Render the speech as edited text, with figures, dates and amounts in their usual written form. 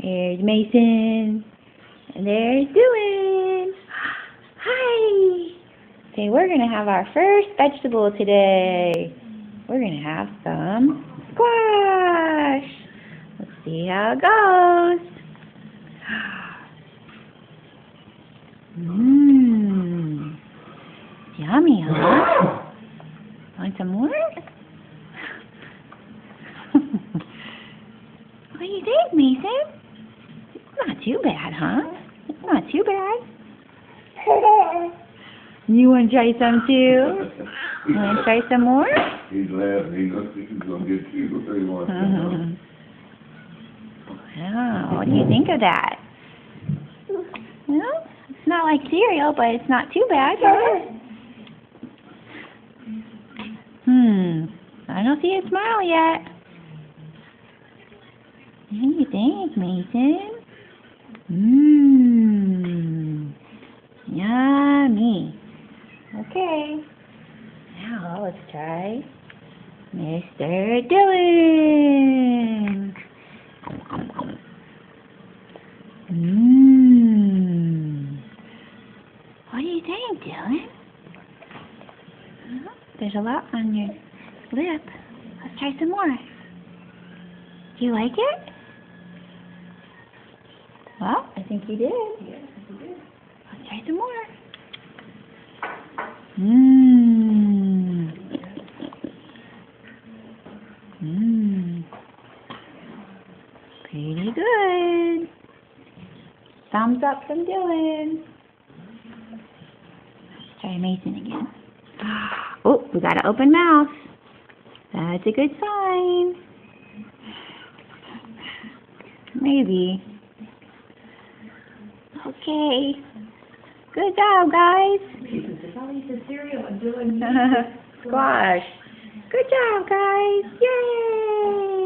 There's Mason. And there's Dylan. Hi. Okay, we're going to have our first vegetable today. We're going to have some squash. Let's see how it goes. Mmm. Yummy, huh? Want some more? What do you think, Mason? It's not too bad, huh? It's not too bad. You want to try some too? You want to try some more? He's laughing. He knows he's going to get you. So he wants to. Wow, what do you think of that? Well, it's not like cereal, but it's not too bad. I don't see a smile yet. What do you think, Mason? Yummy. Okay. Now let's try Mr. Dylan. What do you think, Dylan? There's a lot on your lip. Let's try some more. Do you like it? Well, I think you did. Yes, he did. Let's try some more. Pretty good. Thumbs up from Dylan. Let's try Mason again. Oh, we got an open mouth. That's a good sign. Maybe. Okay. Good job, guys. Probably the cereal and Dylan Squash. Good job, guys. Yay!